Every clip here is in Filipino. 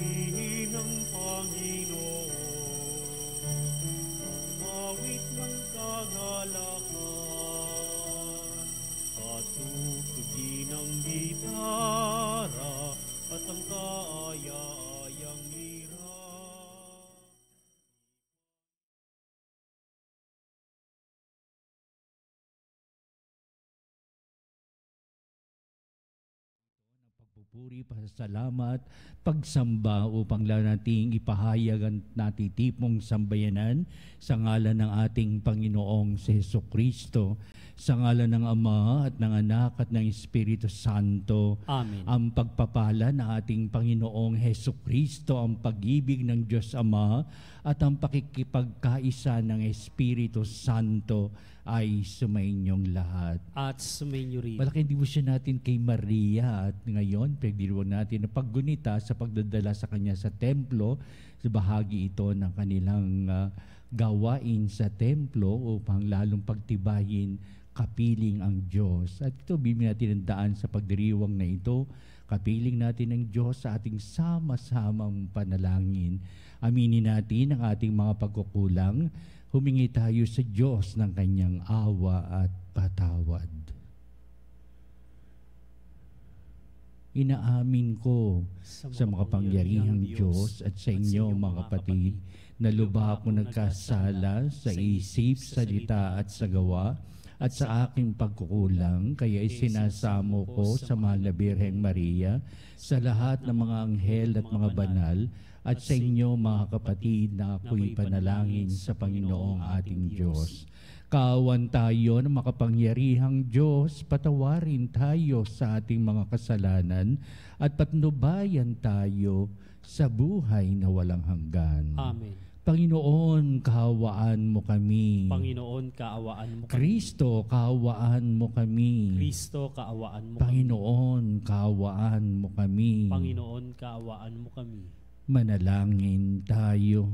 Purihin ang Panginoon, awit ng kagalakan, at tutugin ang gitara at ang kaaya-ayang lira. Pagpupuri, pasasalamat, pagsamba upang nating ipahayag ang natitipong sambayanan sa ngalan ng ating Panginoong si Jesucristo, sa ngalan ng Ama at ng Anak at ng Espiritu Santo. Amen. Ang pagpapala ng ating Panginoong Jesucristo, ang pag-ibig ng Diyos Ama at ang pakikipagkaisa ng Espiritu Santo ay sumainyong lahat. At sumainyo rin. Malaking debosyon natin kay Maria at ngayon pagdiriwang natin ang paggunita sa pagdadala sa kanya sa templo, sa bahagi ito ng kanilang gawain sa templo upang lalong pagtibayin kapiling ang Diyos. At ito, bibigyan natin ang daan sa pagdiriwang na ito. Kapiling natin ang Diyos sa ating sama-samang panalangin. Aminin natin ang ating mga pagkukulang. Humingi tayo sa Diyos ng kanyang awa at patawad. Inaamin ko sa makapangyarihang Diyos at sa inyo mga kapatid na lubha ako nagkasala sa isip, salita at sa gawa at sa aking pagkukulang, kaya isinasamo ko sa mahal na Birheng Maria, sa lahat ng mga anghel at mga banal, at sa inyo mga kapatid na ako'y panalangin sa Panginoong ating Diyos. Kaawan tayo ng makapangyarihang Diyos, patawarin tayo sa ating mga kasalanan at patnubayan tayo sa buhay na walang hanggan. Amen. Panginoon, kaawaan mo kami. Panginoon, kaawaan mo kami. Kristo, kaawaan mo kami. Kristo, kaawaan mo Panginoon, kaawaan mo kami. kami. Panginoon, kaawaan mo kami. Manalangin tayo.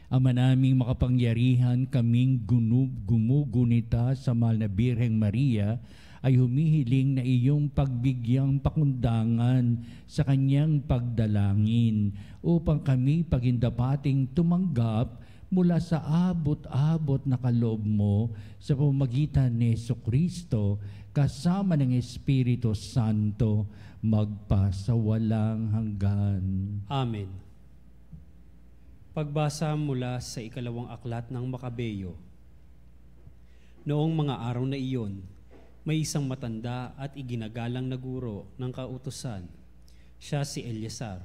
Ama naming makapangyarihan, kaming gumugunita sa mahal na Birheng Maria, ay humihiling na iyong pagbigyang pakundangan sa kanyang pagdalangin upang kami pagindapating tumanggap mula sa abot-abot na kaloob mo sa pamamagitan ni Jesucristo kasama ng Espiritu Santo magpasawalang hanggan. Amen. Pagbasa mula sa ikalawang aklat ng Makabeyo. Noong mga araw na iyon, may isang matanda at iginagalang na guro ng kautusan. Siya si Eleazar.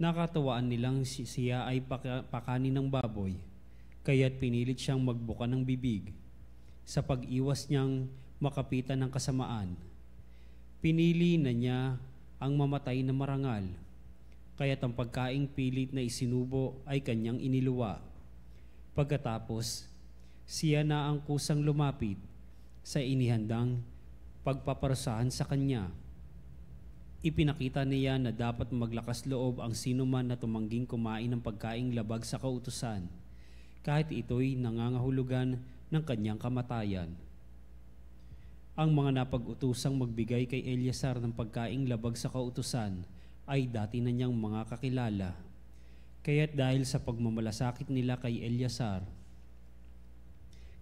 Nakatawaan nilang siya ay pakanin ng baboy, kaya't pinilit siyang magbuka ng bibig sa pag-iwas niyang makapitan ng kasamaan. Pinili na niya ang mamatay na marangal, kaya't ang pagkaing pilit na isinubo ay kanyang iniluwa. Pagkatapos, siya na ang kusang lumapit sa inihandang pagpaparusahan sa kanya. Ipinakita niya na dapat maglakas loob ang sinuman na tumangging kumain ng pagkaing labag sa kautusan, kahit ito'y nangangahulugan ng kanyang kamatayan. Ang mga napag-utusang magbigay kay Eleazar ng pagkaing labag sa kautusan ay dati na niyang mga kakilala. Kaya't dahil sa pagmamalasakit nila kay Eleazar,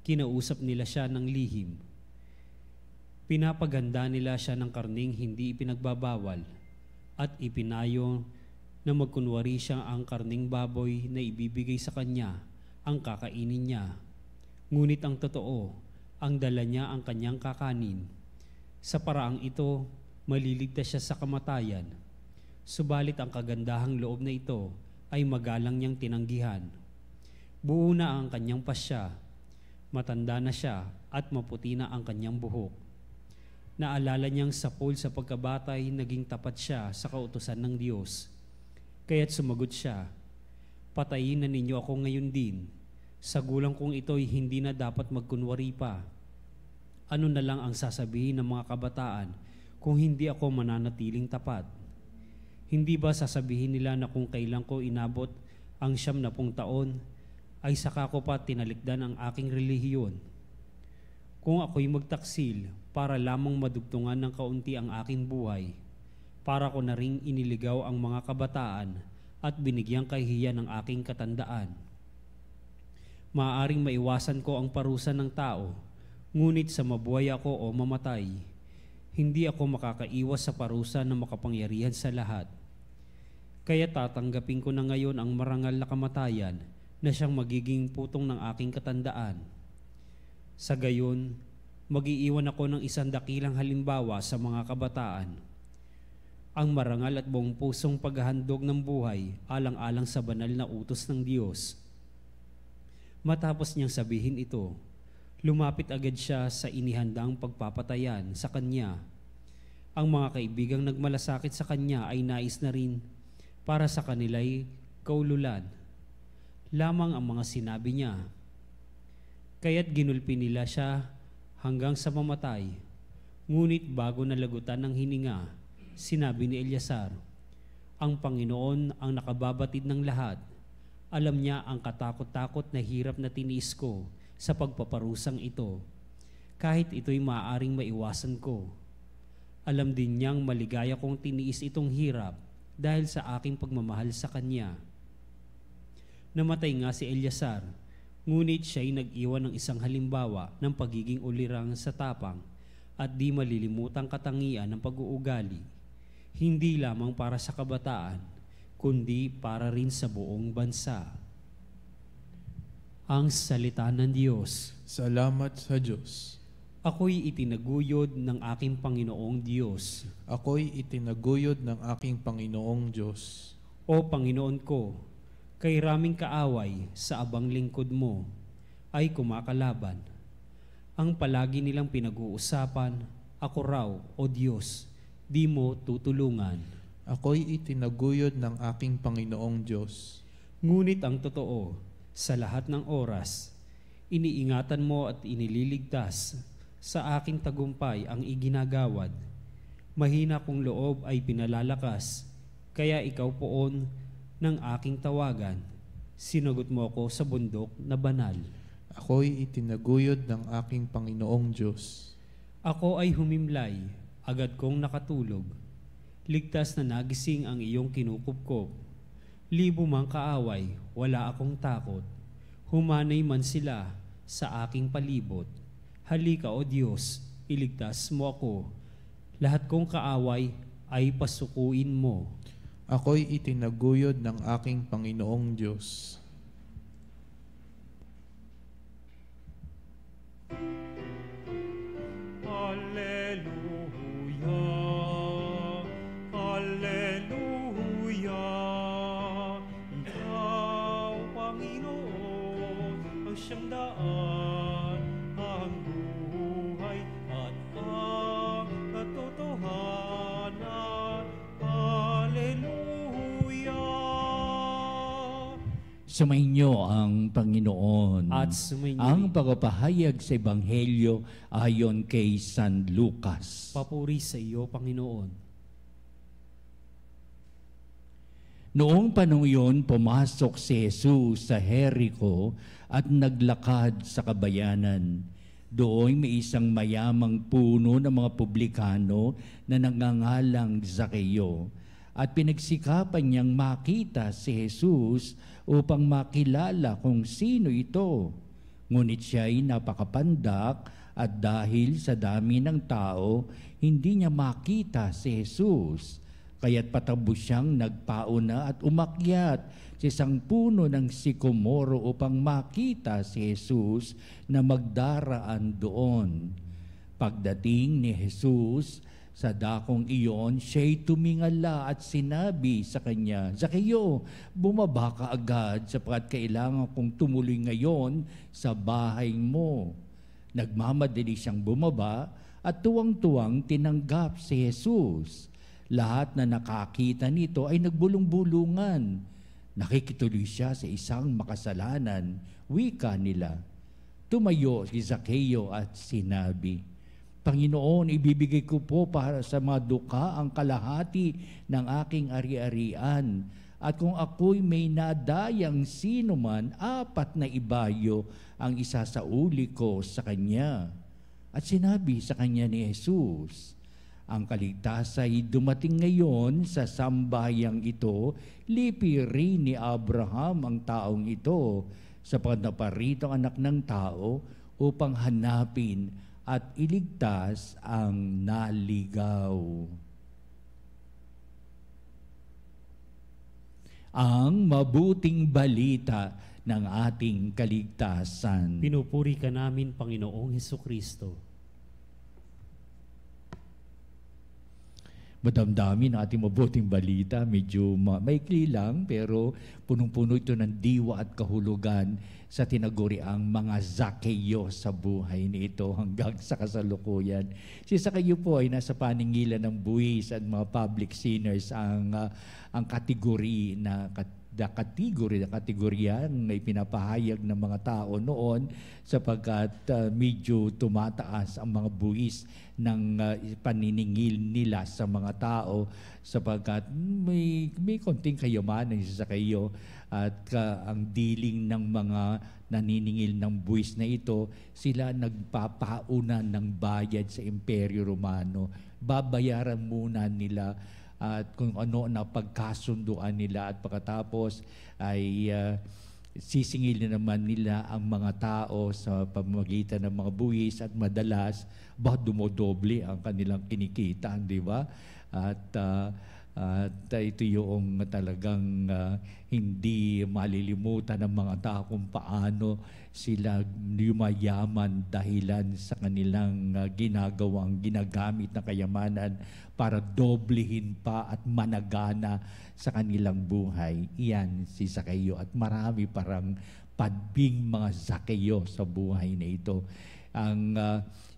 kinausap nila siya ng lihim. Pinapaganda nila siya ng karning hindi ipinagbabawal at ipinayo na magkunwari siya ang karning baboy na ibibigay sa kanya ang kakainin niya. Ngunit ang totoo, ang dala niya ang kanyang kakanin. Sa paraang ito, maliligtas siya sa kamatayan. Subalit ang kagandahang loob na ito ay magalang niyang tinanggihan. Buo na ang kanyang pasya. Matanda na siya at maputi na ang kanyang buhok. Naalala niyang sapol sa pagkabatay, naging tapat siya sa kautusan ng Diyos. Kaya't sumagot siya, "Patayin na ninyo ako ngayon din. Sa gulang kong ito'y hindi na dapat magkunwari pa. Ano na lang ang sasabihin ng mga kabataan kung hindi ako mananatiling tapat? Hindi ba sasabihin nila na kung kailan ko inabot ang 70 taon ay saka ko pa tinalikdan ang aking relihiyon. Kung ako'y magtaksil para lamang madugtungan ng kaunti ang aking buhay, para ko na ring iniligaw ang mga kabataan at binigyang kahihiyan ng aking katandaan. Maaaring maiwasan ko ang parusa ng tao, ngunit sa mabuhay ako o mamatay, hindi ako makakaiwas sa parusa ng makapangyarihan sa lahat. Kaya tatanggapin ko na ngayon ang marangal na kamatayan na siyang magiging putong ng aking katandaan. Sa gayon, mag-iiwan ako ng isang dakilang halimbawa sa mga kabataan. Ang marangal at buong pusong paghahandog ng buhay alang-alang sa banal na utos ng Diyos. Matapos niyang sabihin ito, lumapit agad siya sa inihandang pagpapatayan sa kanya. Ang mga kaibigang nagmalasakit sa kanya ay nais na rin para sa kanila'y kaululan. Lamang ang mga sinabi niya. Kaya't ginulpi nila siya hanggang sa mamatay. Ngunit bago nalagutan ng hininga, sinabi ni Eleazar, ang Panginoon ang nakababatid ng lahat. Alam niya ang katakot-takot na hirap na tiniis ko sa pagpaparusang ito, kahit ito'y maaaring maiwasan ko. Alam din niyang maligaya kong tiniis itong hirap dahil sa aking pagmamahal sa Kanya. Namatay nga si Eleazar, ngunit siya'y nag-iwan ng isang halimbawa ng pagiging ulirang sa tapang at di malilimutang katangian ng pag-uugali, hindi lamang para sa kabataan, kundi para rin sa buong bansa. Ang salita ng Diyos. Salamat sa Diyos. Ako'y itinaguyod ng aking Panginoong Diyos. Ako'y itinaguyod ng aking Panginoong Diyos. O Panginoon ko, kay raming kaaway sa abang lingkod mo ay kumakalaban. Ang palagi nilang pinag-uusapan, ako raw, O Diyos, di mo tutulungan. Ako'y itinaguyod ng aking Panginoong Diyos. Ngunit ang totoo, sa lahat ng oras, iniingatan mo at inililigtas sa aking tagumpay ang iginagawad. Mahina kong loob ay pinalalakas, kaya ikaw poon ng aking tawagan. Sinagot mo ako sa bundok na banal. Ako'y itinaguyod ng aking Panginoong Diyos. Ako ay humimlay, agad kong nakatulog. Ligtas na nagising ang iyong kinukupkop. Libo mang kaaway, wala akong takot. Humanay man sila sa aking palibot. Halika o Diyos, iligtas mo ako. Lahat kong kaaway ay pasukuin mo. Ako'y itinaguyod ng aking Panginoong Diyos. Alleluia, Alleluia. Ikaw, Panginoon, ang siyang daan, ang buhay at ang katotohanan. Alleluia. Sumainyo ang Panginoon. At sumainyo ang rin. pagpapahayag sa Ebanghelyo ayon kay San Lucas. Papuri sa iyo, Panginoon. Noong panahon yun, pumasok si Jesus sa Jericho at naglakad sa kabayanan. Doon may isang mayamang puno ng mga publikano na nangangalang Zaccheo. At pinagsikapan niyang makita si Jesus upang makilala kung sino ito. Ngunit siya'y napakapandak at dahil sa dami ng tao, hindi niya makita si Jesus. Kaya't patabo siyang nagpauna at umakyat sa isang puno ng sikomoro upang makita si Jesus na magdaraan doon. Pagdating ni Jesus sa dakong iyon, siya'y tumingala at sinabi sa kanya, Zaccheo, bumaba ka agad sapagkat kailangan kong tumuloy ngayon sa bahay mo. Nagmamadali siyang bumaba at tuwang-tuwang tinanggap si Jesus. Lahat na nakakita nito ay nagbulong-bulungan. Nakikituloy siya sa isang makasalanan, wika nila. Tumayo si Zaccheo at sinabi, Panginoon, ibibigay ko po para sa mga duka ang kalahati ng aking ari-arian At kung ako'y may nadayang sino man, 4 na ibayo ang isasauli ko sa kanya. At sinabi sa kanya ni Jesus, ang kaligtasan ay dumating ngayon sa sambayang ito, lipirin ni Abraham ang taong ito, sapagkat naparito ang Anak ng Tao upang hanapin at iligtas ang naligaw. Ang mabuting balita ng ating kaligtasan. Pinupuri ka namin, Panginoong Hesukristo. Madamdamin ang ating mabuting balita. Medyo maikli lang, pero punong-puno ito ng diwa at kahulugan sa tinaguriang mga Zakeo sa buhay nito hanggang sa kasalukuyan. Si Zakeo po ay nasa paningilan ng buwis at mga public sinners ang kategorya na ipinapahayag ng mga tao noon sapagkat medyo tumataas ang mga buwis ng paniningil nila sa mga tao sapagkat may konting kayamanan si Zakeo at ang diling ng mga naniningil ng buwis na ito, sila nagpapauna ng bayad sa Imperyo Romano. Babayaran muna nila at kung ano na pagkasunduan nila at pagkatapos ay sisingilin naman nila ang mga tao sa pamamagitan ng mga buwis at madalas dumodoble ang kanilang kinikita, di ba? At ito yung talagang hindi malilimutan ng mga tao kung paano sila yumayaman dahilan sa kanilang ginagamit na kayamanan para doblehin pa at managana sa kanilang buhay. Iyan si Zakeo at marami parang padbing mga Zakeo sa buhay na ito.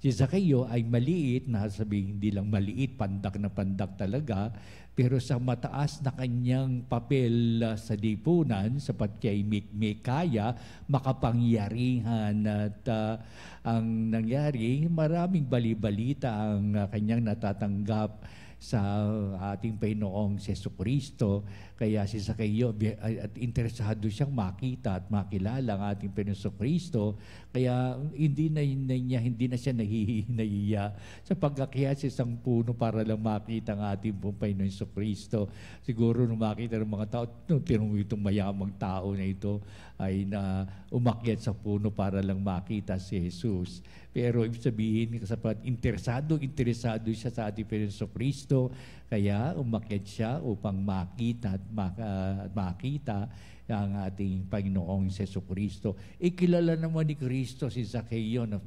Si Zakeo ay maliit, sabihin hindi lang maliit, pandak na pandak talaga, pero sa mataas na kanyang papel sa lipunan, sapat kay may kaya, makapangyarihan at ang nangyari, maraming balibalita ang kanyang natatanggap sa ating Panginoong Jesucristo. Kaya si Zakeo at interesado siyang makita at makilala ang ating Panginoong Jesucristo. Kaya hindi na siya nahihiya sa pagkakyat sa isang puno para lang makita ang ating Panginoong Jesucristo. Siguro nung makita ng mga tao, tinong itong mayamang tao na ito ay na umakyat sa puno para lang makita si Jesus. Pero ibig sabihin, sapat interesado siya sa ating Panginoong Jesucristo, kaya umakyat siya upang makita at makita ang ating Panginoong Jesucristo. Ikilala naman ni Kristo si Zakeo na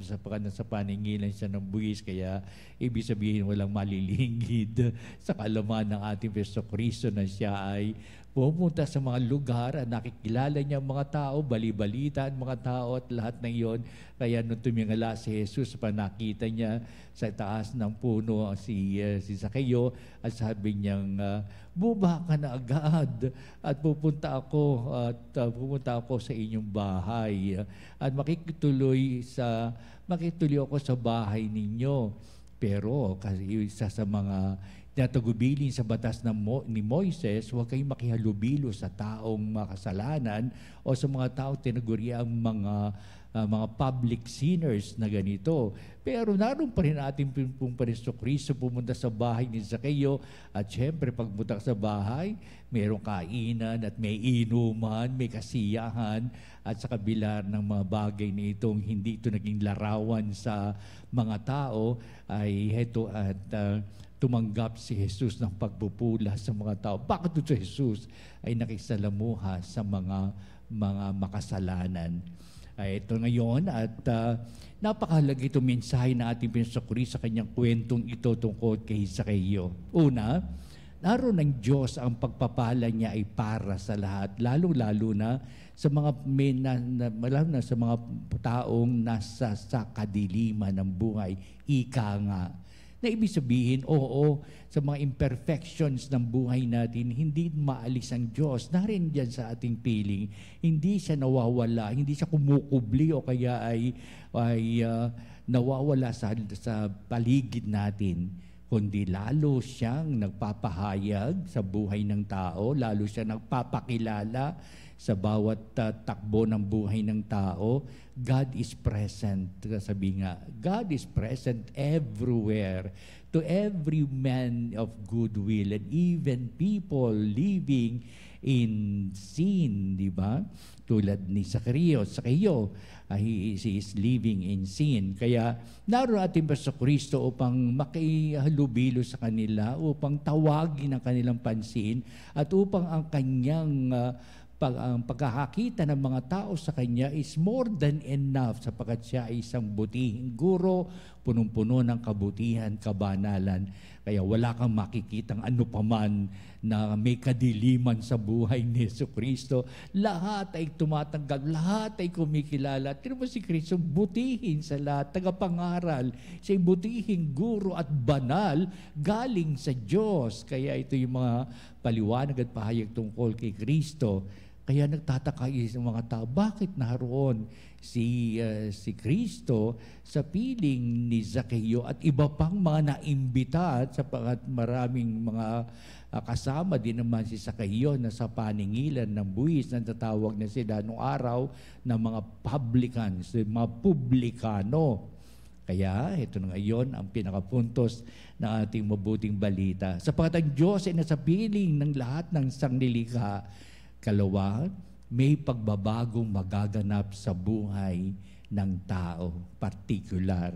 sa paningilan siya ng buwis, kaya ibig sabihin walang malilingid sa kalaman ng ating Jesucristo na siya ay pumunta sa mga lugar at nakikilala niya ang mga tao, balibalita ang mga tao at lahat ng iyon. Kaya nung tumingala si Jesus, nakita niya sa taas ng puno si Zakeo at sabi niyang, buba ka na agad at pupunta ako sa inyong bahay at makituloy ako sa bahay ninyo. Pero kasi isa sa mga tinatagubilin sa batas ni Moises, huwag kayong makihalubilo sa taong makasalanan o sa mga tao tinaguri ang mga public sinners na ganito. Pero naroon pa rin ating pong Jesucristo pumunta sa bahay ni Zakeo at syempre pagpunta sa bahay, mayroong kainan at may inuman, may kasiyahan at sa kabila ng mga bagay na itong hindi ito naging larawan sa mga tao ay heto at tumanggap si Jesus ng pagpupula sa mga tao. Bakit ito si Jesus ay nakisalamuha sa mga makasalanan? Ito ngayon at napakahalaga itong mensahe na ating pinasakuri sa kanyang kwentong ito tungkol kay Zakeo. Una, naroon ng Diyos ang pagpapala niya ay para sa lahat, lalo-lalo na sa mga sa mga taong nasa sa kadiliman ng buhay. Ika nga. Na ibig sabihin, oo, sa mga imperfections ng buhay natin, hindi maalis ang Diyos. Narin dyan sa ating piling. Hindi siya nawawala, hindi siya kumukubli o kaya ay nawawala sa paligid natin. kundi lalo siyang nagpapahayag sa buhay ng tao, lalo siyang nagpapakilala sa bawat takbo ng buhay ng tao. God is present. Sabi nga, God is present everywhere to every man of goodwill and even people living in sin, di ba? Tulad ni Zacchaeus, he is living in sin. Kaya naroon ating Jesucristo upang makihalubilo sa kanila, upang tawagin ang kanilang pansin, at upang ang kanyang ang pagkakakita ng mga tao sa Kanya is more than enough sapagkat siya ay isang butihing guro, punong-puno ng kabutihan, kabanalan. Kaya wala kang makikitang ano paman na may kadiliman sa buhay ni Jesucristo. Lahat ay tumatanggap, lahat ay kumikilala. Tino mo si Kristo, butihin sa lahat, tagapangaral, siya'y butihing guro at banal galing sa Diyos. Kaya ito yung mga paliwanag at pahayag tungkol kay Kristo. Kaya nagtataka yung mga tao, bakit naroon si Kristo sa piling ni Zacchaeus at iba pang mga naimbita, sapagkat maraming mga kasama din naman si Zacchaeus na sa paningilan ng buwis na tatawag na sila noong araw ng mga publicans, mga publikano. Kaya ito na ngayon ang pinakapuntos ng ating mabuting balita. Sapagkat ang Diyos ay nasa piling ng lahat ng sanglilikha. Kalawa, may pagbabagong magaganap sa buhay ng tao, particular.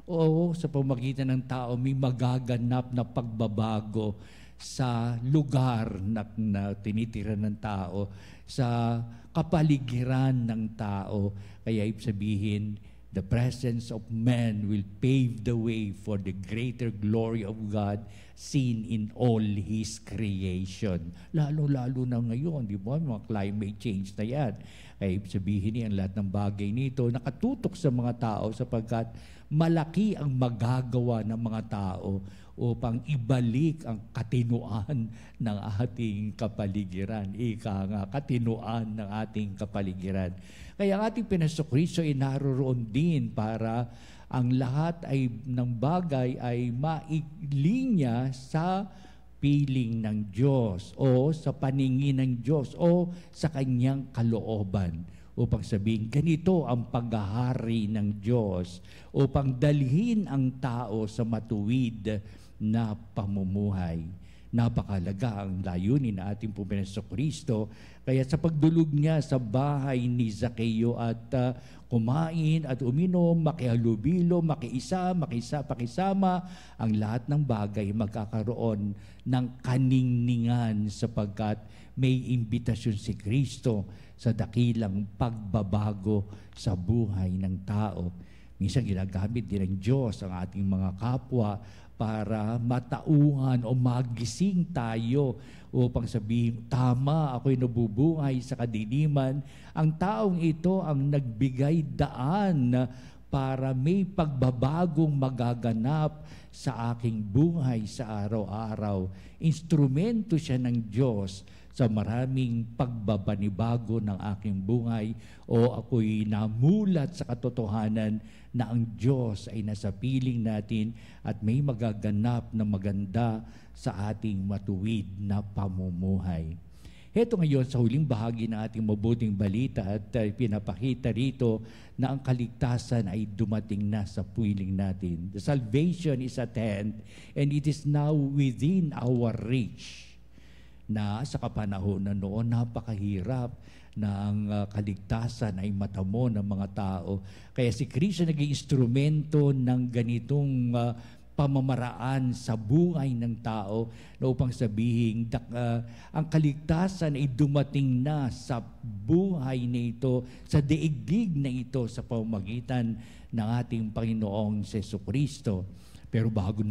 Oo, sa pamagitan ng tao, may magaganap na pagbabago sa lugar na tinitira ng tao, sa kapaligiran ng tao. Kaya ibig sabihin, the presence of man will pave the way for the greater glory of God seen in all His creation. Lalo-lalo na ngayon, di ba? Mga climate change na yan. Ay sabihin niya, ang lahat ng bagay nito nakatutok sa mga tao sapagkat malaki ang magagawa ng mga tao upang ibalik ang katinuan ng ating kapaligiran. Ika nga, katinuan ng ating kapaligiran. Kaya ang ating Jesucristo ay naroon din para ang lahat ay ng bagay ay mailinya sa piling ng Diyos o sa paningin ng Diyos o sa kanyang kalooban. Upang sabihin, ganito ang paghahari ng Diyos upang dalhin ang tao sa matuwid na pamumuhay. Napakalaga ang layunin ng ating Jesucristo. Kaya sa pagdulog niya sa bahay ni Zacchaeus at kumain at uminom, makihalubilo, pakisama, ang lahat ng bagay magkakaroon ng kaningningan sapagkat may imbitasyon si Kristo sa dakilang pagbabago sa buhay ng tao. Minsan ginagamit din ng Diyos ang ating mga kapwa para matauhan o magising tayo upang sabihin, tama, ako'y nabubuhay sa kadiliman. Ang taong ito ang nagbigay daan para may pagbabagong magaganap sa aking buhay sa araw-araw. Instrumento siya ng Diyos sa maraming pagbabanibago ng aking buhay o ako'y namulat sa katotohanan na ang Diyos ay nasa piling natin at may magaganap na maganda sa ating matuwid na pamumuhay. Heto ngayon sa huling bahagi ng ating mabuting balita at pinapakita rito na ang kaligtasan ay dumating na sa piling natin. The salvation is at hand and it is now within our reach. Na sa kapanahon na noon napakahirap na ang kaligtasan ay matamo ng mga tao. Kaya si Kristo naging instrumento ng ganitong pamamaraan sa buhay ng tao na upang sabihin ang kaligtasan ay dumating na sa buhay na ito, sa daigdig na ito sa pamamagitan ng ating Panginoong Jesucristo. Pero bago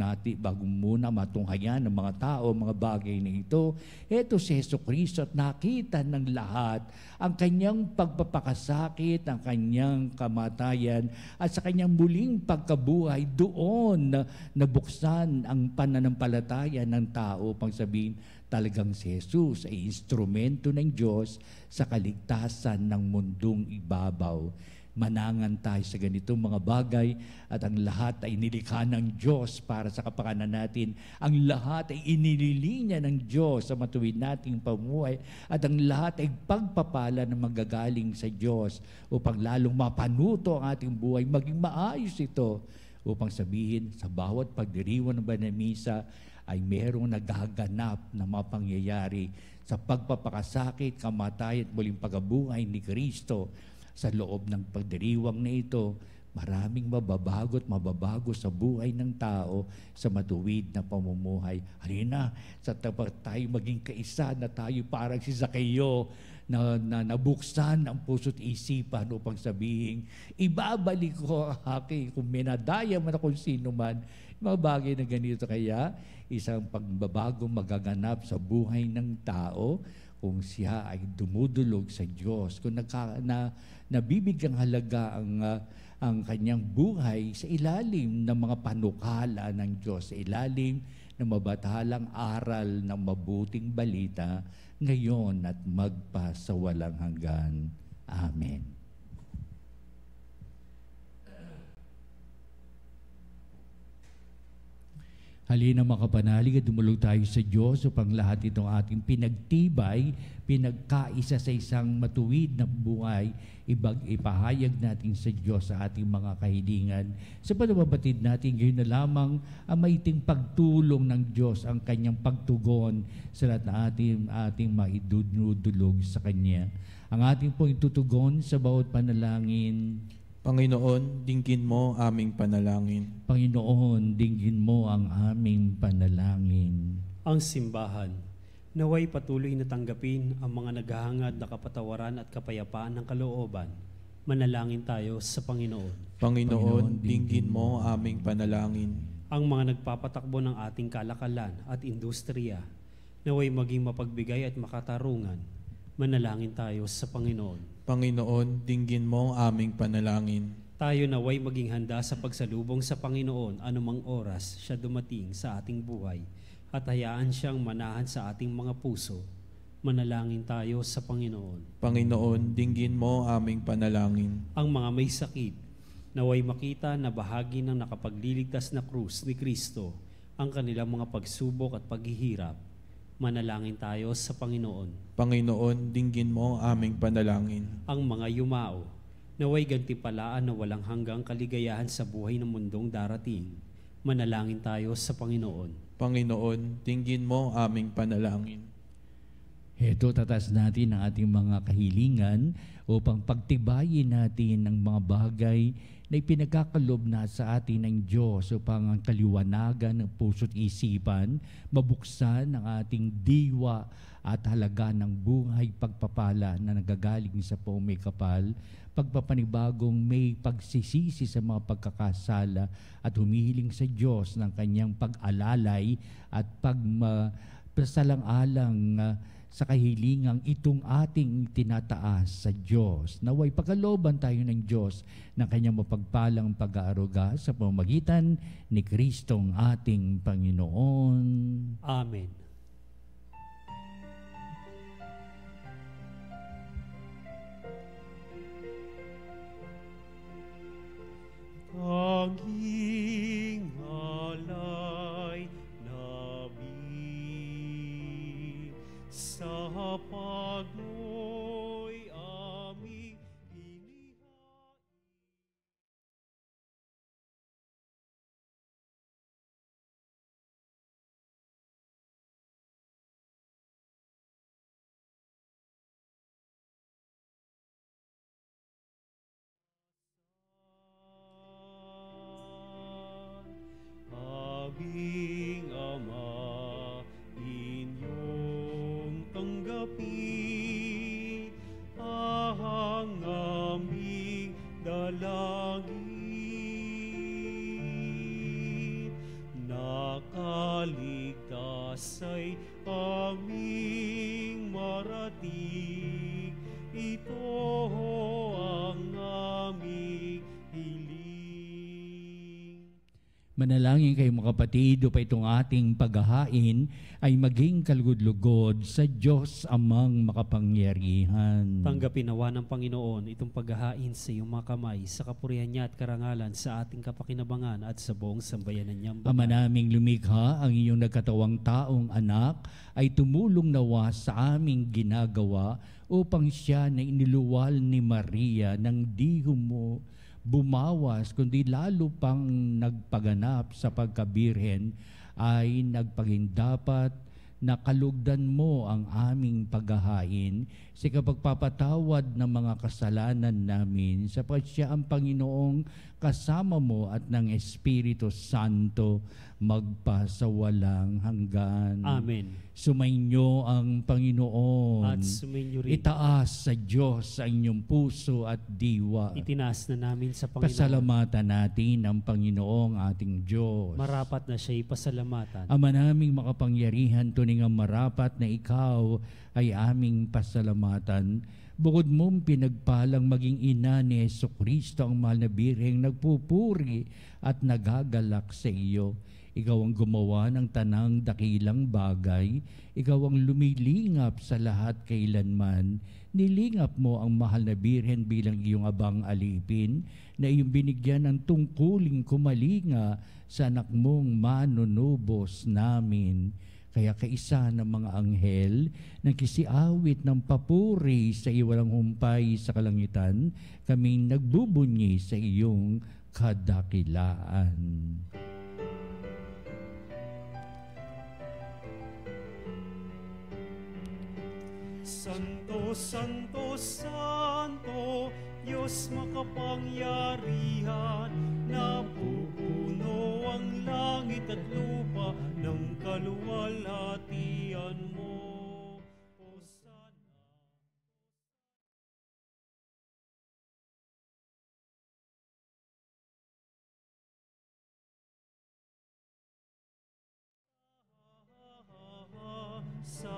muna matunghayan ng mga tao, mga bagay na ito, eto si Jesucristo at nakita ng lahat ang kanyang pagpapakasakit, ang kanyang kamatayan, at sa kanyang muling pagkabuhay doon nabuksan ang pananampalataya ng tao upang sabihin, talagang si Jesus ay instrumento ng Diyos sa kaligtasan ng mundong ibabaw. manangan tayo sa ganitong mga bagay at ang lahat ay nilikha ng Diyos para sa kapakanan natin. Ang lahat ay inililinya ng Diyos sa matuwid nating pamuhay at ang lahat ay pagpapala na magagaling sa Diyos upang lalong mapanuto ang ating buhay, maging maayos ito upang sabihin sa bawat pagdiriwang ng banal na misa ay merong nagaganap na mga pangyayari sa pagpapakasakit, kamatayan at muling pagkabuhay ni Kristo. Sa loob ng pagdiriwang na ito, maraming mababago at mababago sa buhay ng tao sa matuwid na pamumuhay. Halina, sa tapat tayo maging kaisa na tayo parang si Zaccheo na nabuksan ang puso't isipan upang sabihin, ibabalik ko ang aking, kung minadaya man ako sino man, mga bagay na ganito. Kaya isang pagbabago magaganap sa buhay ng tao kung siya ay dumudulog sa Diyos, kung nabibigyang halaga ang kanyang buhay sa ilalim ng mga panukala ng Diyos, sa ilalim ng mabatalang aral ng mabuting balita, ngayon at magpasawalang hanggan. Amen. Halina mga kapanalig at dumulog tayo sa Diyos upang lahat itong ating pinagtibay, pinagkaisa sa isang matuwid na buhay, ipahayag natin sa Diyos sa ating mga kahilingan. Sa panababatid natin ngayon na lamang ang maiting pagtulong ng Diyos, ang kanyang pagtugon sa lahat na ating maidudulog sa Kanya. Ang ating pong itutugon sa bawat panalangin. Panginoon, dinggin mo aming panalangin. Panginoon, dinggin mo ang aming panalangin. Ang simbahan, naway patuloy na tanggapin ang mga naghahangad na kapatawaran at kapayapaan ng kalooban. Manalangin tayo sa Panginoon. Panginoon, dinggin mo aming panalangin. Ang mga nagpapatakbo ng ating kalakalan at industriya, naway maging mapagbigay at makatarungan. Manalangin tayo sa Panginoon. Panginoon, dinggin mo aming panalangin. Tayo naway maging handa sa pagsalubong sa Panginoon anumang oras siya dumating sa ating buhay at hayaan siyang manahan sa ating mga puso. Manalangin tayo sa Panginoon. Panginoon, dinggin mo aming panalangin. Ang mga may sakit, naway makita na bahagi ng nakapagliligtas na krus ni Kristo ang kanilang mga pagsubok at paghihirap. Manalangin tayo sa Panginoon. Panginoon, dinggin mo aming panalangin. Ang mga yumao, naway gantipalaan na walang hanggang kaligayahan sa buhay ng mundong darating. Manalangin tayo sa Panginoon. Panginoon, dinggin mo aming panalangin. Heto, tatas natin ang ating mga kahilingan upang pagtibayin natin ang mga bagay na ipinagkakalob na sa atin ng Diyos upang ang kaliwanagan ng puso't isipan, mabuksan ang ating diwa at halaga ng buhay pagpapala na nagagaling sa poong may kapal, pagpapanibagong may pagsisisi sa mga pagkakasala at humihiling sa Diyos ng kanyang pag-alalay at pagsalang-alang sa kahilingang itong ating tinataas sa Diyos. Naway pagkalooban tayo ng Diyos ng kanyang mapagpalang pag-aaruga sa pamamagitan ni Kristong ating Panginoon. Amen. Tanging alay namin sa pagnoy aming Manalangin kayo mga kapatid, upang itong ating paghahain ay maging kalugod-lugod sa Diyos Amang makapangyarihan. Tanggapin nawa ng Panginoon itong paghahain sa iyong mga kamay sa kapurihan niya at karangalan sa ating kapakinabangan at sa buong sambayanan niyang banal. Ama naming lumikha, ang iyong nagkatawang taong anak ay tumulong nawa sa aming ginagawa upang siya na iniluwal ni Maria nang di bumawas, kundi lalo pang nagpaganap sa pagkabirhen, ay nagpagindapat na kalugdan mo ang aming paghahain sa kapagpapatawad ng mga kasalanan namin, sapagkat siya ang Panginoong kasama mo at ng Espiritu Santo magpasawalang hanggan. Amen. Sumainyo ang Panginoon. At sumainyo rin. Itaas sa Diyos ang inyong puso at diwa. Itinaas na namin sa Panginoon. Pasalamatan natin ang Panginoong ating Diyos. Marapat na siya'y pasalamatan. Ama naming makapangyarihan, tuning ang marapat na ikaw ay aming pasalamatan. Bukod mong pinagpalang maging ina ni Jesucristo, ang mahal na birheng nagpupuri at nagagalak sa iyo. Ikaw ang gumawa ng tanang dakilang bagay. Ikaw ang lumilingap sa lahat kailanman. Nilingap mo ang mahal na birhen bilang iyong abang alipin, na iyong binigyan ng tungkuling kumalinga sa anak mong manunubos namin. Kaya kaisa ng mga anghel, nagkisiawit ng papuri sa iwalang humpay sa kalangitan, kaming nagbubunyi sa iyong kadakilaan. Santo, Santo, Santo, Diyos makapangyarihan, napupuno ang langit at lupa ng kaluwalhatian mo. Hosana. Sa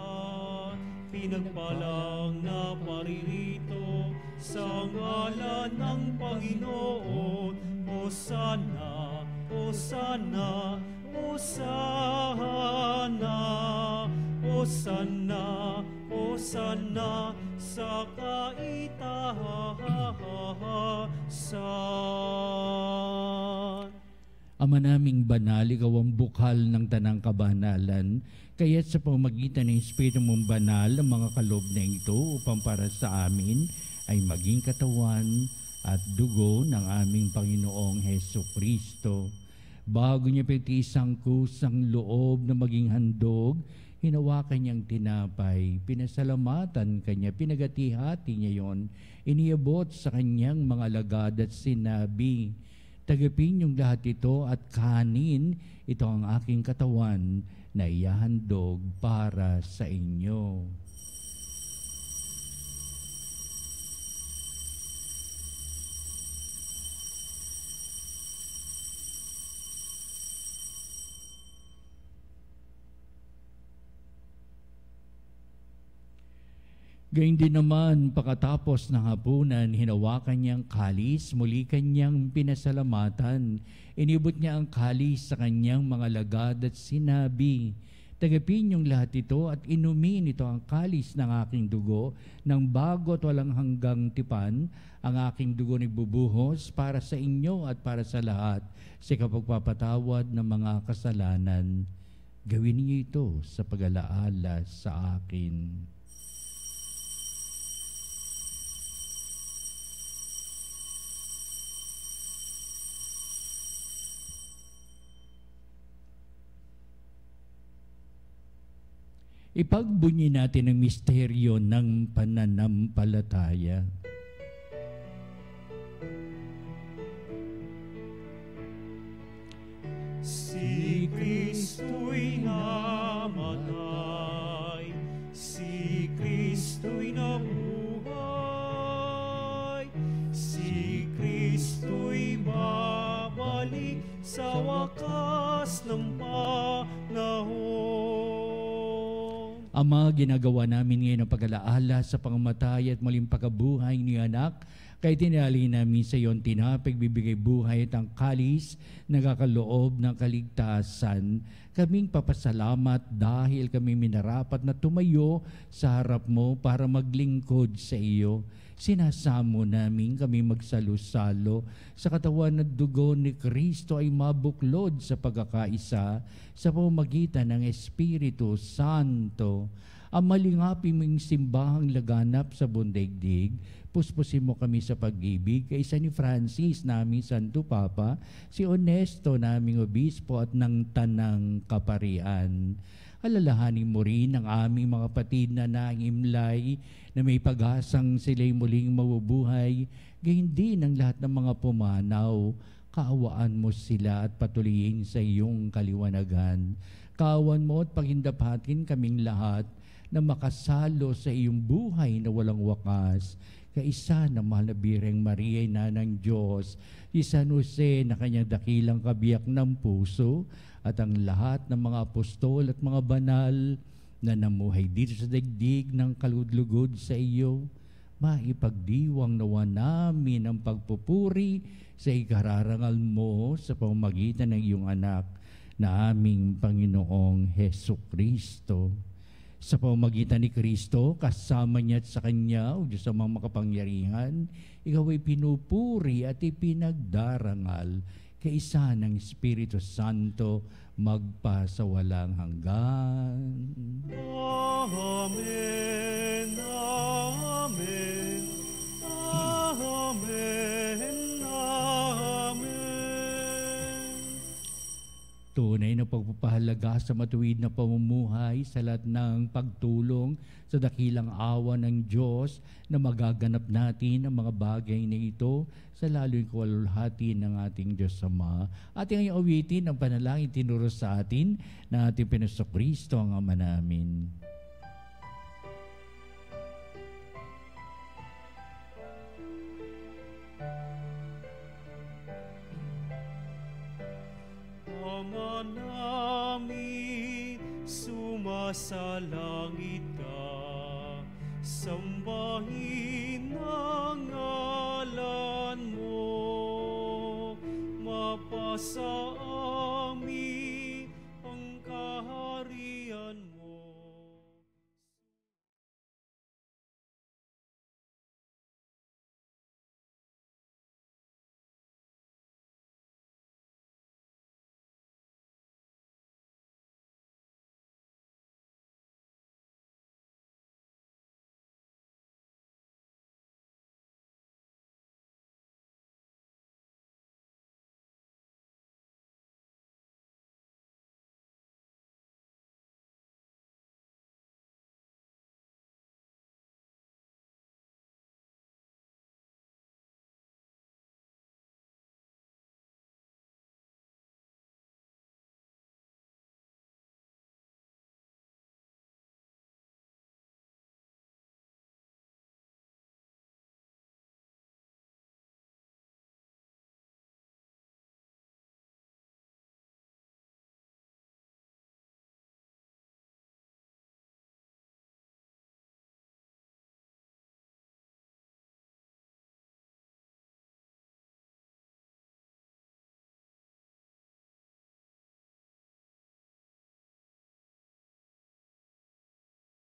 pinagpalang na paririto sa ngalan ng Panginoon, Hosana, Hosana, Hosana, Hosana, Hosana sa kaitaasan. Ama naming banal, ikaw ang bukal ng tanang kabanalan, kaya't sa pamagitan ng Espiritu mong banal, ang mga kaloob na ito upang para sa amin ay maging katawan at dugo ng aming Panginoong Jesucristo. Bago niya pinatisang kusang loob na maging handog, hinawakan niyang tinapay, pinasalamatan kanya, pinagati-hati niya yon, iniabot sa kanyang mga alagad at sinabi, "Tagapin niyong lahat ito at kanin, ito ang aking katawan na ihahandog para sa inyo." Gayun din naman, pagkatapos ng hapunan, hinawakan niyang kalis, muli kanyang pinasalamatan. Inibot niya ang kalis sa kanyang mga lagad at sinabi, "Tagapin niyong lahat ito at inumin ito ang kalis ng aking dugo, ng bago at walang hanggang tipan, ang aking dugo ni bubuhos para sa inyo at para sa lahat, sa kapagpapatawad ng mga kasalanan. Gawin niyo ito sa pag-alaala sa akin." Ipagbunyi natin ang misteryo ng pananampalataya. Si Kristo'y namatay, si Kristo'y nabuhay, si Kristo'y babalik sa wakas ng panahon. Ama, ginagawa namin ngayon ang pag-alaala sa pangamatay at muling pagkabuhay ni anak Kaya tinali namin sa iyon tinapagbibigay buhay at ang kalis nagakaloob ng kaligtasan. Kaming papasalamat dahil kami minarapat na tumayo sa harap mo para maglingkod sa iyo. Sinasamo namin kami magsalo-salo sa katawan at dugo ni Kristo ay mabuklod sa pagkakaisa sa pamamagitan ng Espiritu Santo. Ang malingapin mong simbahang laganap sa bundaigdig, puspusin mo kami sa pag-ibig, kaysa ni Francis naming Santo Papa, si Honesto naming Obispo at ng Tanang Kaparian. Alalahanin mo rin ang aming mga kapatid na naimlay na may pag-asang sila'y muling mabubuhay, gayon din ang lahat ng mga pumanaw. Kaawaan mo sila at patuloyin sa iyong kaliwanagan. Kaawan mo at paghindapatin kaming lahat na makasalo sa iyong buhay na walang wakas. Kaisa na mahal na Birheng Maria, Ina ng Diyos, si San Jose na kanyang dakilang kabiyak ng puso, at ang lahat ng mga apostol at mga banal na namuhay dito sa daigdig ng kalugod-lugod sa iyo, maipagdiwang nawa namin ang pagpupuri sa ikararangal mo sa pamamagitan ng iyong anak na aming Panginoong Hesukristo. Sa pamamagitan ni Kristo, kasama niya at sa Kanya, o Diyos sa mga makapangyarihan, ikaw ay pinupuri at ipinagdarangal kaisa ng Espiritu Santo magpasawalang hanggan. Amen, amen, amen, amen. Tunay na pagpapahalaga sa matuwid na pamumuhay sa lahat ng pagtulong sa dakilang awa ng Diyos na magaganap natin ang mga bagay na ito sa lalo'y kaluwalhati ng ating Diyos Ama. Ating ngayong awitin ang panalangin tinuro sa atin na ating Panginoong ang Ama namin. Ama namin, sumasa langit ka, sambahin ang ngalan mo, mapasa amin ang kaharian mo.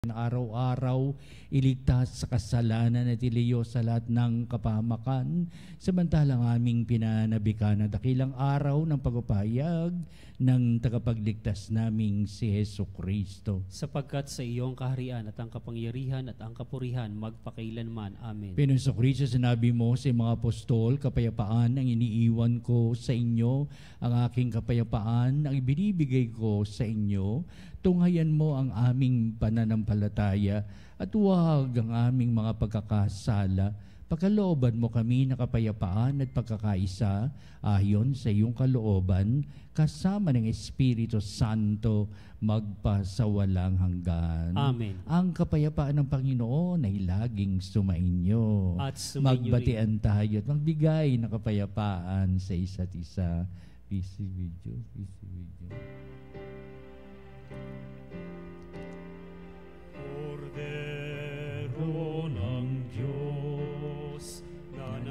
Araw-araw, iligtas sa kasalanan at iliyo sa lahat ng kapahamakan, samantalang aming pinanabikan na dakilang araw ng pagpapahayag ng tagapagligtas naming si Hesukristo. Sapagkat sa iyong kaharian at ang kapangyarihan at ang kapurihan magpakailanman. Amen. Panginoon Hesukristo, sinabi mo sa mga apostol, kapayapaan ang iniiwan ko sa inyo, ang aking kapayapaan ang ibinibigay ko sa inyo. Tunghayan mo ang aming pananampalataya at huwag ang aming mga pagkakasala. Pagkalooban mo kami na kapayapaan at pagkakaisa ayon sa iyong kalooban, kasama ng Espiritu Santo magpasawalang hanggan. Amen. Ang kapayapaan ng Panginoon ay laging sumainyo. At sumainyo Magbatian tayo at magbigay ng kapayapaan sa isa't isa. Peace with you. Peace with you. Cordero ng Diyos, na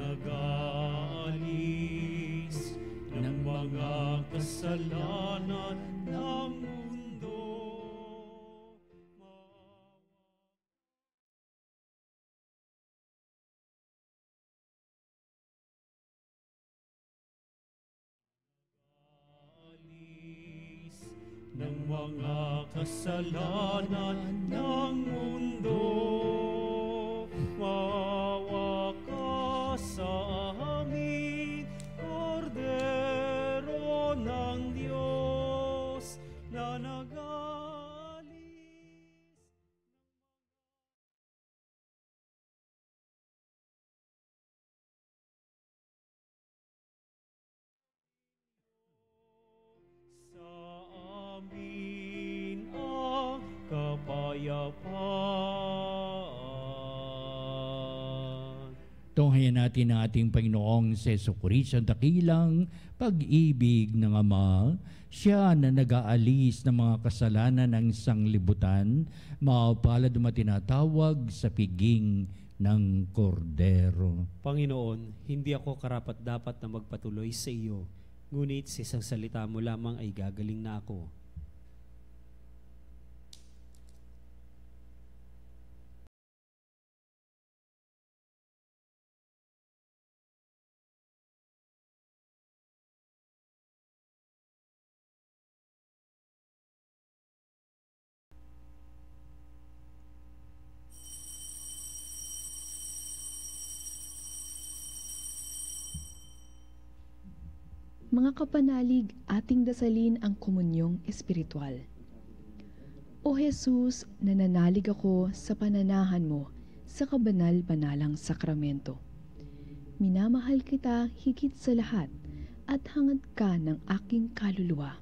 kasalanan ng mundo. Alis ng mga kasalanan ng mundo, maawa ka sa amin, Kordero ng Diyos na nag-aalis. Sa amin ang kapayapaan. Tunghayan natin ang ating Panginoong Jesucristo, ang dakilang pag-ibig ng Ama. Siya na nag-aalis ng mga kasalanan ng sanglibutan, mapalad na tinatawag sa piging ng Kordero. Panginoon, hindi ako karapat-dapat na magpatuloy sa iyo, ngunit sa isang salita mo lamang ay gagaling na ako. Mga kapanalig, ating dasalin ang komunyong espiritual. O Jesus, nananalig ako sa pananahan mo sa kabanal-banalang sakramento. Minamahal kita higit sa lahat at hangad ka ng aking kaluluwa.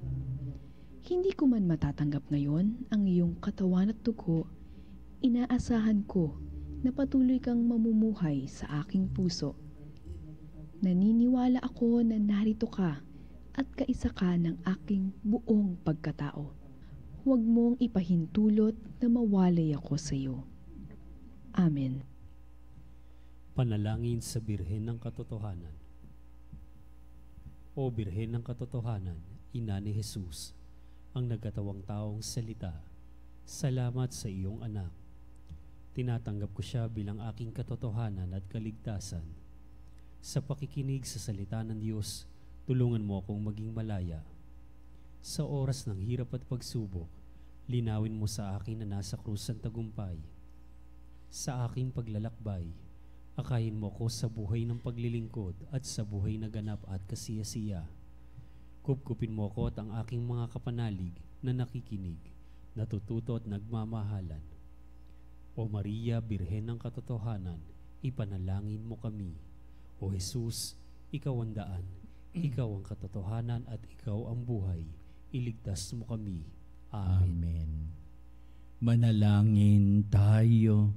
Hindi ko man matatanggap ngayon ang iyong katawan at dugo, inaasahan ko na patuloy kang mamumuhay sa aking puso. Naniniwala ako na narito ka at kaisa ka ng aking buong pagkatao. Huwag mong ipahintulot na mawalay ako sa iyo. Amen. Panalangin sa Birhen ng Katotohanan. O Birhen ng Katotohanan, Ina ni Jesus, ang nagkatawang taong salita, salamat sa iyong anak. Tinatanggap ko siya bilang aking katotohanan at kaligtasan. Sa pakikinig sa salita ng Diyos, tulungan mo akong maging malaya. Sa oras ng hirap at pagsubok, linawin mo sa akin na nasa krus ang tagumpay. Sa aking paglalakbay, akayin mo ko sa buhay ng paglilingkod at sa buhay na ganap at kasiyasiya. Kupkupin mo ko at ang aking mga kapanalig na nakikinig, natututo at nagmamahalan. O Maria, Birhen ng Katotohanan, ipanalangin mo kami. O Jesus, ikaw ang daan, ikaw ang katotohanan at ikaw ang buhay. Iligtas mo kami. Amen. Amen. Manalangin tayo.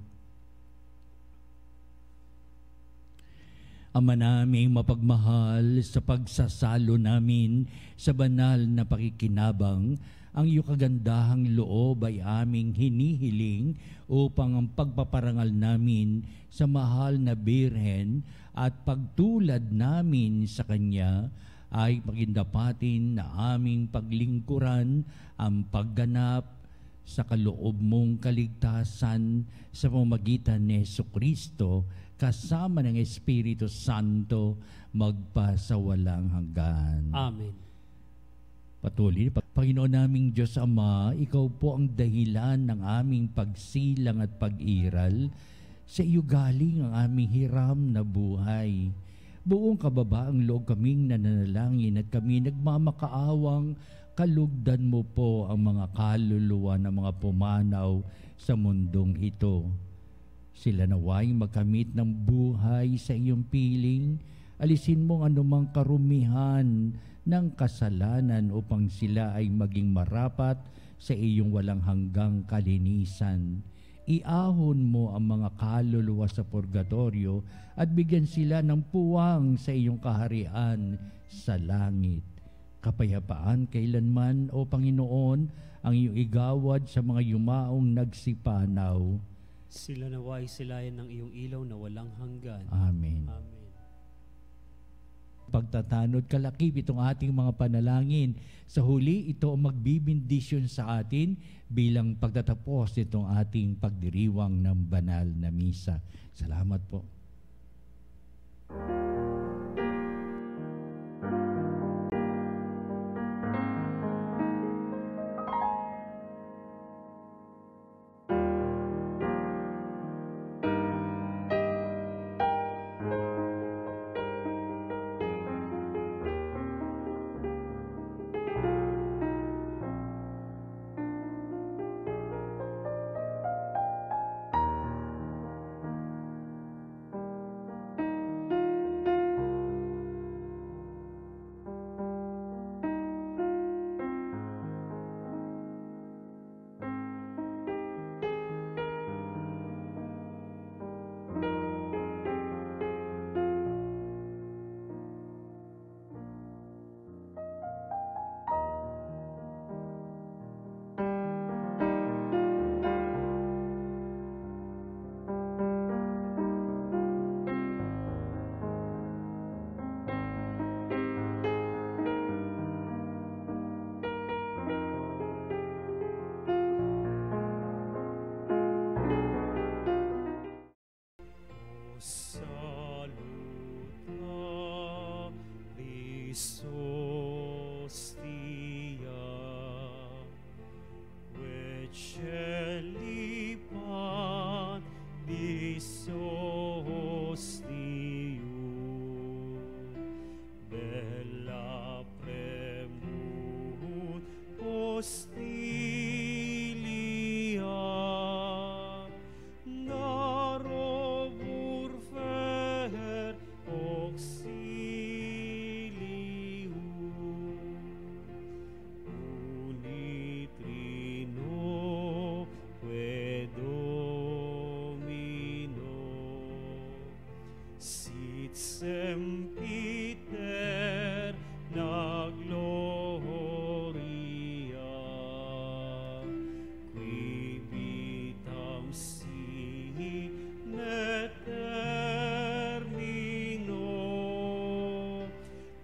Ama naming mapagmahal, sa pagsasalo namin sa banal na pakikinabang, ang iyong kagandahang loob ay aming hinihiling upang ang pagpaparangal namin sa mahal na Birhen at pagtulad namin sa Kanya ay pagindapatin na aming paglingkuran ang pagganap sa kaloob mong kaligtasan sa pamamagitan ni Jesucristo kasama ng Espiritu Santo magpasawalang hanggan. Amen. Patuloy, Panginoon naming Diyos Ama, Ikaw po ang dahilan ng aming pagsilang at pag-iral. Sa iyo galing ang aming hiram na buhay. Buong kababaang loob kaming nananalangin at kami nagmamakaawang kalugdan mo po ang mga kaluluwa ng mga pumanaw sa mundong ito. Sila naway magkamit ng buhay sa iyong piling, alisin mo ang anumang karumihan ng kasalanan upang sila ay maging marapat sa iyong walang hanggang kalinisan. Iahon mo ang mga kaluluwa sa purgatorio at bigyan sila ng puwang sa iyong kaharian sa langit. Kapayapaan kailanman, O Panginoon, ang iyong igawad sa mga yumaong nagsipanaw. Sila naway silayan ng iyong ilaw na walang hanggan. Amen. Amen. pagtatanod. Kalakip itong ating mga panalangin. Sa huli, ito ang magbibindisyon sa atin bilang pagtatapos itong ating pagdiriwang ng banal na misa. Salamat po. Saluta, Christus Dia, Veceli pan disos Diu, bella premut hostilia, narobur fer auxilium, unitrino que Domino, sit sempiter na gloria, qui vitam sine termino,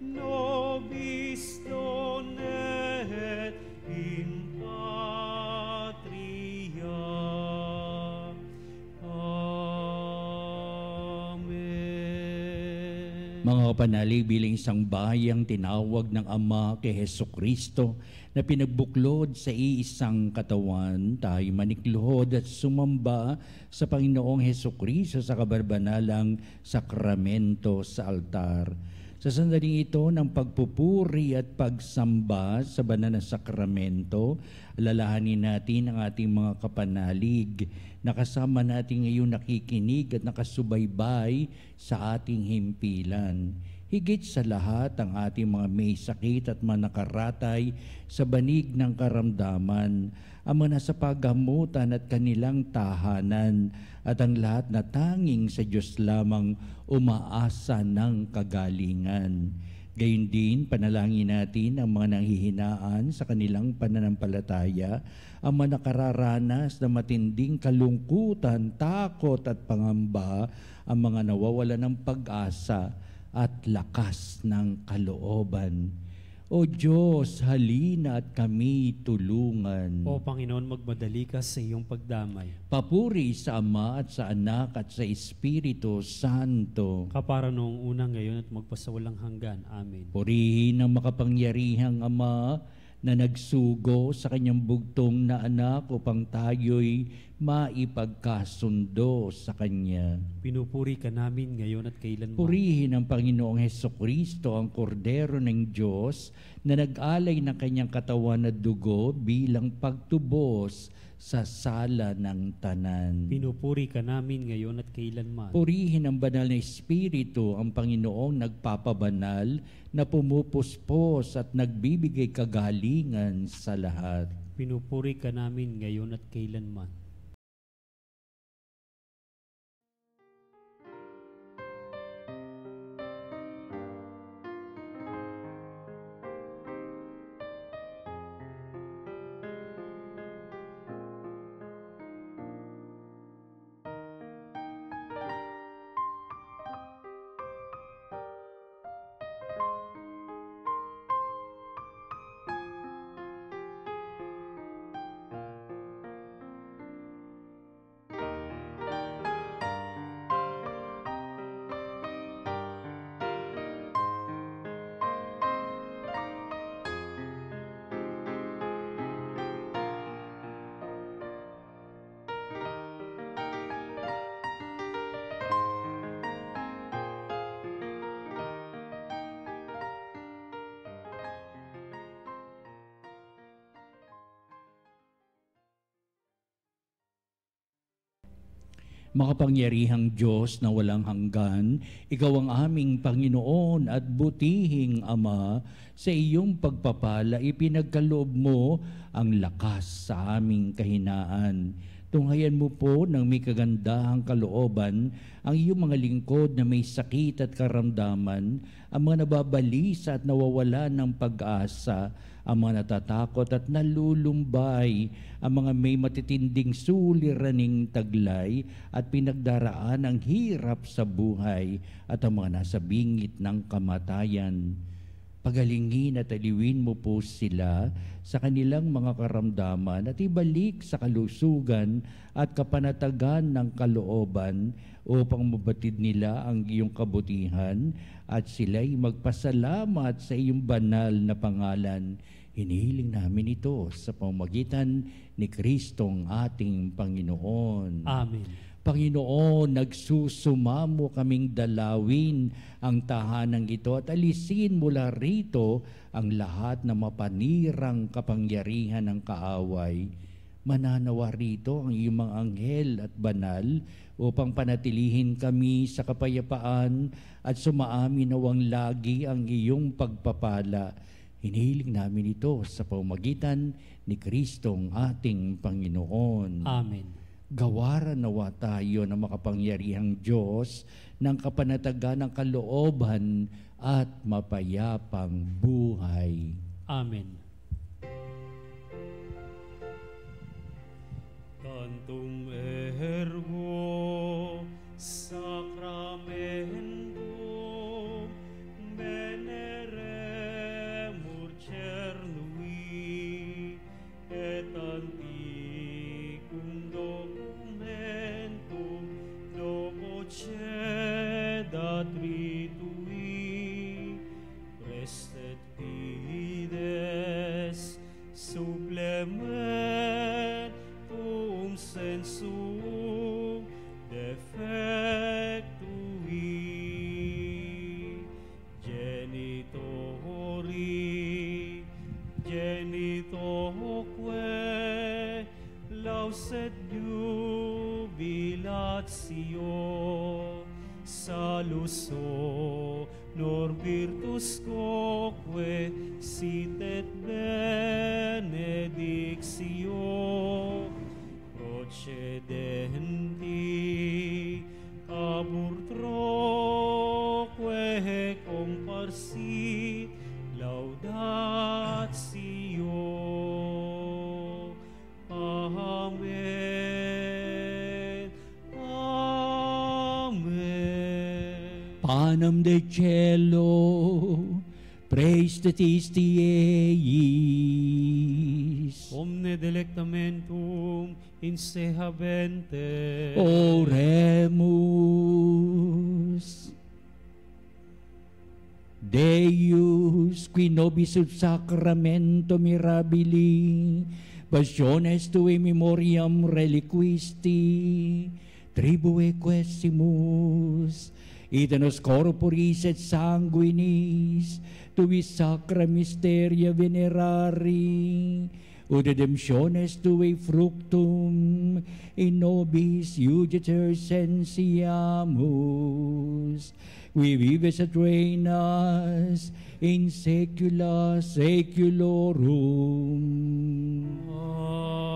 nobis donet in patria. Amen. Mga kapanalig, bilang isang bayang tinawag ng Ama kay Hesukristo na pinagbuklod sa iisang katawan, tayo manikluhod at sumamba sa Panginoong Hesukristo sa kabarbanalang sakramento sa altar. Sa sandaling ito ng pagpupuri at pagsamba sa banal na sakramento, alalahanin natin ang ating mga kapanalig na kasama natin ngayon nakikinig at nakasubaybay sa ating himpilan. Higit sa lahat ang ating mga may sakit at mga nakaratay sa banig ng karamdaman, ang mga nasa paggamutan at kanilang tahanan, at ang lahat na tanging sa Diyos lamang umaasa ng kagalingan. Gayun din, panalangin natin ang mga nanghihinaan sa kanilang pananampalataya, ang mga nakararanas na matinding kalungkutan, takot at pangamba, ang mga nawawala ng pag-asa at lakas ng kalooban. O Diyos, halina at kami tulungan. O Panginoon, magmadali ka sa iyong pagdamay. Papuri sa Ama at sa Anak at sa Espiritu Santo. Kapara noong una, ngayon at magpasawalang hanggan. Amen. Purihin ang makapangyarihang Ama na nagsugo sa kanyang bugtong na anak upang tayo'y maipagkasundo sa Kanya. Pinupuri ka namin ngayon at kailanman. Purihin ang Panginoong Hesukristo, ang Kordero ng Diyos, na nag-alay ng kanyang katawan at dugo bilang pagtubos sa sala ng tanan. Pinupuri ka namin ngayon at kailanman. Purihin ang banal na Espiritu, ang Panginoong nagpapabanal, na pumupuspos at nagbibigay kagalingan sa lahat. Pinupuri ka namin ngayon at kailanman. Makapangyarihang Diyos na walang hanggan, Ikaw ang aming Panginoon at butihing Ama. Sa iyong pagpapala, ipinagkaloob mo ang lakas sa aming kahinaan. Tunghayan mo po ng may kagandahang kalooban ang iyong mga lingkod na may sakit at karamdaman, ang mga nababalisa at nawawala ng pag-asa, ang mga natatakot at nalulumbay, ang mga may matitinding suliraning taglay at pinagdaraan ang hirap sa buhay, at ang mga nasa bingit ng kamatayan. Pagalingin at aliwin mo po sila sa kanilang mga karamdaman at ibalik sa kalusugan at kapanatagan ng kalooban upang mabatid nila ang iyong kabutihan at sila'y magpasalamat sa iyong banal na pangalan. Hinihiling namin ito sa pamamagitan ni Kristong ating Panginoon. Amen. Panginoon, nagsusumamo kaming dalawin ang tahanang ito at alisin mula rito ang lahat na mapanirang kapangyarihan ng kaaway. Mananawa rito ang iyong mga anghel at banal upang panatilihin kami sa kapayapaan at sumaamin nawang lagi ang iyong pagpapala. Hinihiling namin ito sa pamamagitan ni Kristong ating Panginoon. Amen. Gawaran nawa tayo ng makapangyarihang Diyos ng kapanatagan ng kalooban at mapayapang buhay. Amen. Tantum ergo sacramentum veneremur cernui et antiquum documentum dopo cedat ritui prestet fides supplementum sensum defectui genitoque lauset jubilatio salus honor virtus quoque sit et benedictio procedenti cabur troque comparsit laudatio. Amen. Amen. Panem de cielo, praise the eis. Omne delectamentum in se habente. Oremus. Deus, qui nobis sub sacramento mirabili, passiones tui memoriam reliquisti, tribue quesimus, ite nos corporis et sanguinis, tui sacra mysteria venerari, ut redemptiones tui fructum in nobis iuditor sensiamus, qui vives et reinas in saecula saeculorum. Amen.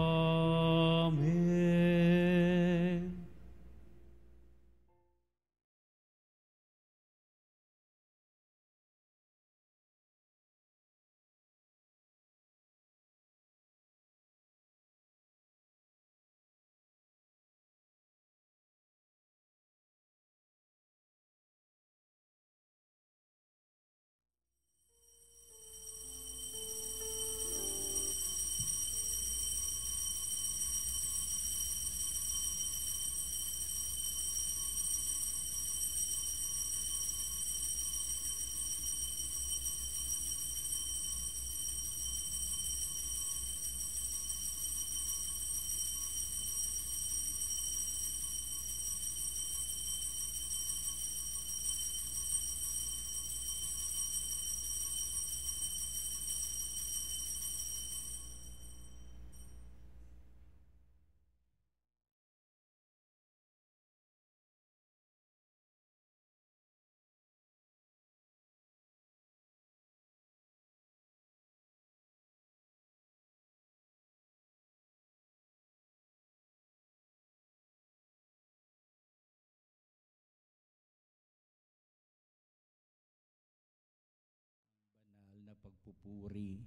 Pupuri.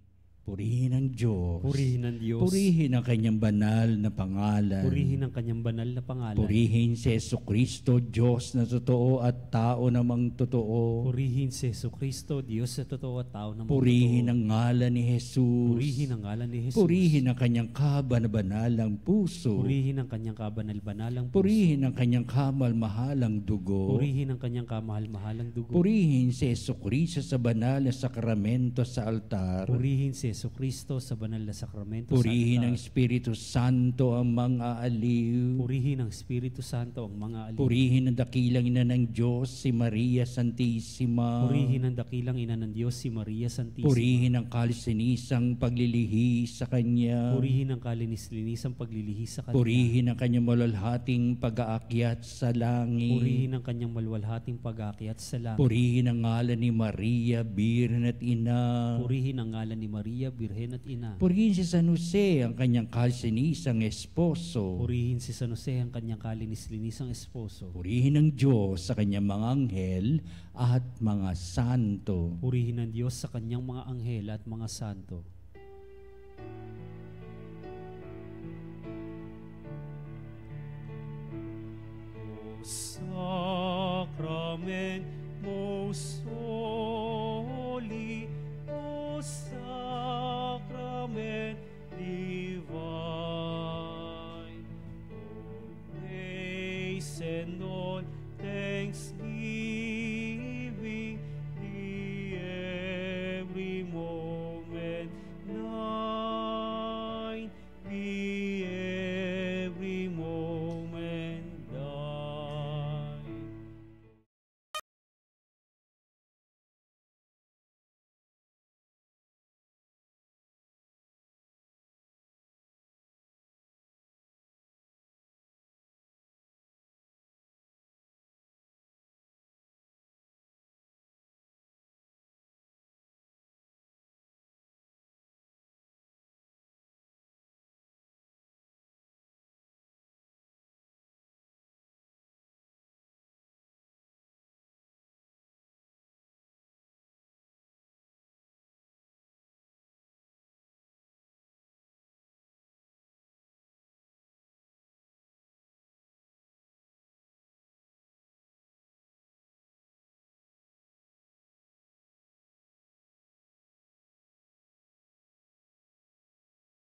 Purihin ang Diyos. Purihin ang Diyos. Purihin ang kanyang banal na pangalan. Purihin ang kanyang banal na pangalan. Purihin si Jesucristo, Diyos na totoo at tao namang totoo. Purihin si Jesucristo, Diyos na totoo at tao namang Purihin totoo. ang ngalan ni Jesus. Purihin ang ngalan ni Jesus. Purihin ang kanyang kabanal-banalang puso. Purihin ang kanyang kabanal-banalang puso. Purihin ang kanyang kamal-mahalang dugo. Purihin ang kanyang kamahal-mahalang dugo. Purihin si Jesucristo sa banal na sakramento sa altar. Purihin si Jesucristo sa banal na sakramento Purihin sa ang altar. Espiritu Santo ang mga aliw. Purihin ang Espiritu Santo ang mga alipin. Purihin ang dakilang ina ng Diyos, si Maria Santissima. Purihin ang dakilang ina ng Diyos, si Maria Santissima. Purihin ang kalisinisang paglilihi sa Kanya. Purihin ang kalinis-linisang paglilihi sa Kanya. Purihin ang Kanyang malalhating pag-aakyat sa langit. Purihin ang kanyang malwalhating pag-aakyat sa langit. Purihin ang ngalan ni Maria, Birhen at Ina. Purihin ang ngalan ni Maria, Birhen at Ina. Purihin si San Jose, ang kanyang kalsinisang esposo. Purihin si San Jose, ang kanyang kalinis-linisang esposo. Purihin ang Diyos sa kanyang mga anghel at mga santo. Purihin ang Diyos sa kanyang mga anghel at mga santo.